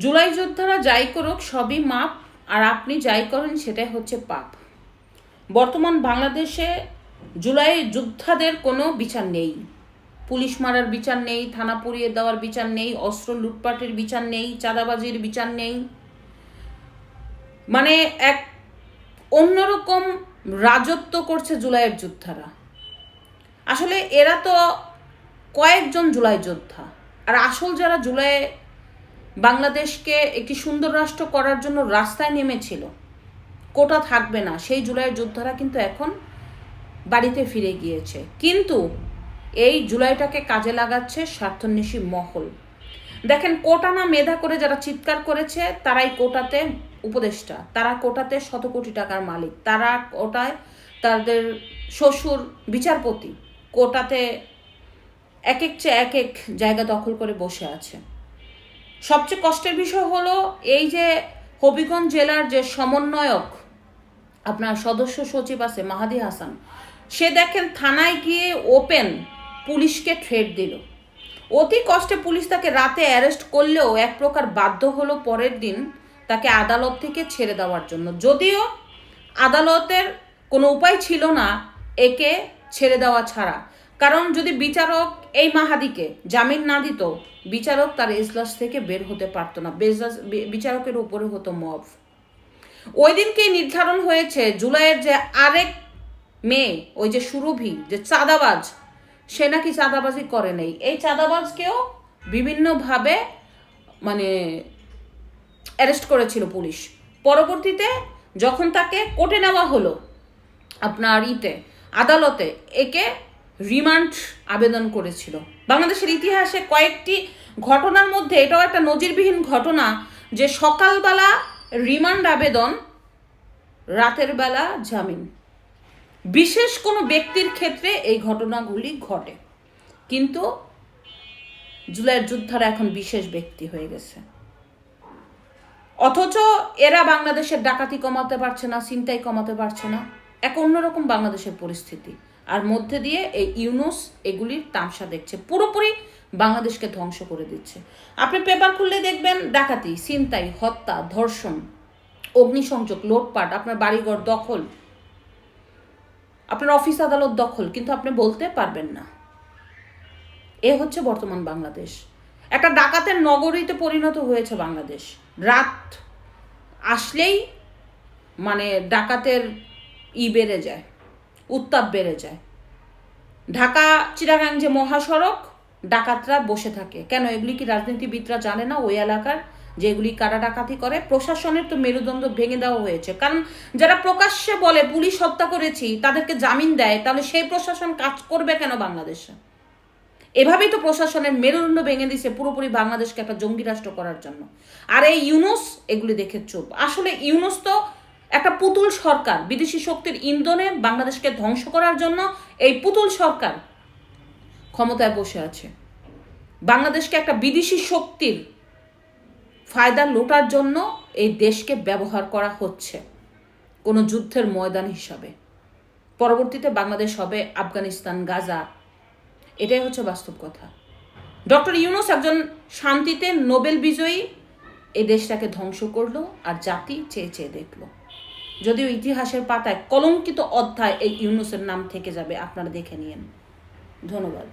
জুলাই যোদ্ধারা যাই করুক সবই মাপ, আর আপনি যাই করেন সেটাই হচ্ছে পাপ। বর্তমান বাংলাদেশে জুলাই যোদ্ধাদের কোনো বিচার নেই। পুলিশ মারার বিচার নেই, থানা পুড়িয়ে দেওয়ার বিচার নেই, অস্ত্র লুটপাটের বিচার নেই, চাঁদাবাজির বিচার নেই। মানে এক অন্যরকম রাজত্ব করছে জুলাইয়ের যোদ্ধারা। আসলে এরা তো কয়েকজন জুলাই যোদ্ধা, আর আসল যারা জুলাই বাংলাদেশকে একটি সুন্দর রাষ্ট্র করার জন্য রাস্তায় নেমেছিল, কোটা থাকবে না, সেই জুলাইয়ের যোদ্ধারা কিন্তু এখন বাড়িতে ফিরে গিয়েছে। কিন্তু এই জুলাইটাকে কাজে লাগাচ্ছে স্বার্থন্বেষী মহল। দেখেন, কোটা না মেধা করে যারা চিৎকার করেছে তারাই কোটাতে উপদেষ্টা, তারা কোটাতে শত কোটি টাকার মালিক, তারা কোটায় তাদের শ্বশুর বিচারপতি, কোটাতে এক এক চেয়ে এক এক জায়গা দখল করে বসে আছে। সবচেয়ে কষ্টের বিষয় হলো এই যে হবিগঞ্জ জেলার যে সমন্বয়ক আপনার সদস্য সচিব আছে মাহাদি হাসান, সে দেখেন থানায় গিয়ে ওপেন পুলিশকে থ্রেট দিল। অতি কষ্টে পুলিশ তাকে রাতে অ্যারেস্ট করলেও এক প্রকার বাধ্য হলো পরের দিন তাকে আদালত থেকে ছেড়ে দেওয়ার জন্য, যদিও আদালতের কোনো উপায় ছিল না একে ছেড়ে দেওয়া ছাড়া। কারণ যদি বিচারক এই মাহাদিকে জামিন না দিত, বিচারক তার এজলাস থেকে বের হতে পারতো না, বিচারকের উপরে হতো মব। ওই দিনকেই নির্ধারণ হয়েছে জুলাইয়ের যে আরেক মেয়ে, ওই যে সুরভি, যে চাঁদাবাজ, সে নাকি চাঁদাবাজি করে নেই। এই চাঁদাবাজকেও বিভিন্নভাবে মানে অ্যারেস্ট করেছিল পুলিশ। পরবর্তীতে যখন তাকে কোর্টে নেওয়া হলো আপনার আদালতে, একে রিমান্ড আবেদন করেছিল। বাংলাদেশের ইতিহাসে কয়েকটি ঘটনার মধ্যে এটাও একটা নজিরবিহীন ঘটনা যে সকালবেলা রিমান্ড আবেদন, রাতের বেলা জামিন। বিশেষ কোনো ব্যক্তির ক্ষেত্রে এই ঘটনাগুলি ঘটে, কিন্তু জুলাইয়ের যোদ্ধারা এখন বিশেষ ব্যক্তি হয়ে গেছে। অথচ এরা বাংলাদেশের ডাকাতি কমাতে পারছে না, ছিনতাই কমাতে পারছে না। এক অন্যরকম বাংলাদেশের পরিস্থিতি, আর মধ্যে দিয়ে এই ইউনুস এগুলির তামসা দেখছে, পুরোপুরি বাংলাদেশকে ধ্বংস করে দিচ্ছে। আপনি পেপার খুললে দেখবেন ডাকাতি, ছিনতাই, হত্যা, ধর্ষণ, অগ্নিসংযোগ, লোটপাট, আপনার বাড়িঘর দখল, আপনার অফিস আদালত দখল, কিন্তু আপনি বলতে পারবেন না। এ হচ্ছে বর্তমান বাংলাদেশ। একটা ডাকাতের নগরীতে পরিণত হয়েছে বাংলাদেশ। রাত আসলেই মানে ডাকাতের বেড়ে যায়, উত্তাপ বেড়ে যায়। ঢাকা চিটাগাং যে মহাসড়ক, ডাকাতরা বসে থাকে কেন? এগুলি কি রাজনীতিবিদরা জানে না ওই এলাকার যে এগুলি কারা ডাকাতি করে? প্রশাসনের তো মেরুদণ্ড ভেঙে দেওয়া হয়েছে। কারণ যারা প্রকাশ্যে বলে পুলিশ হত্যা করেছি, তাদেরকে জামিন দেয়, তাহলে সেই প্রশাসন কাজ করবে কেন বাংলাদেশে? এভাবেই তো প্রশাসনের মেরুদণ্ড ভেঙে দিছে পুরোপুরি বাংলাদেশকে একটা জঙ্গি রাষ্ট্র করার জন্য। আর এই ইউনুস এগুলি দেখে চুপ। আসলে ইউনুস তো একটা পুতুল সরকার, বিদেশি শক্তির ইন্ধনে বাংলাদেশকে ধ্বংস করার জন্য এই পুতুল সরকার ক্ষমতায় বসে আছে। বাংলাদেশকে একটা বিদেশি শক্তির ফায়দা লোটার জন্য এই দেশকে ব্যবহার করা হচ্ছে কোনো যুদ্ধের ময়দান হিসাবে। পরবর্তীতে বাংলাদেশ হবে আফগানিস্তান, গাজা। এটাই হচ্ছে বাস্তব কথা। ডক্টর ইউনুস একজন শান্তিতে নোবেল বিজয়ী, এই দেশটাকে ধ্বংস করলো, আর জাতি চেয়ে চেয়ে দেখলো। যদিও ইতিহাসের পাতায় কলঙ্কিত অধ্যায় এই ইউনুসের নাম থেকে যাবে, আপনারা দেখে নিয়েন। ধন্যবাদ।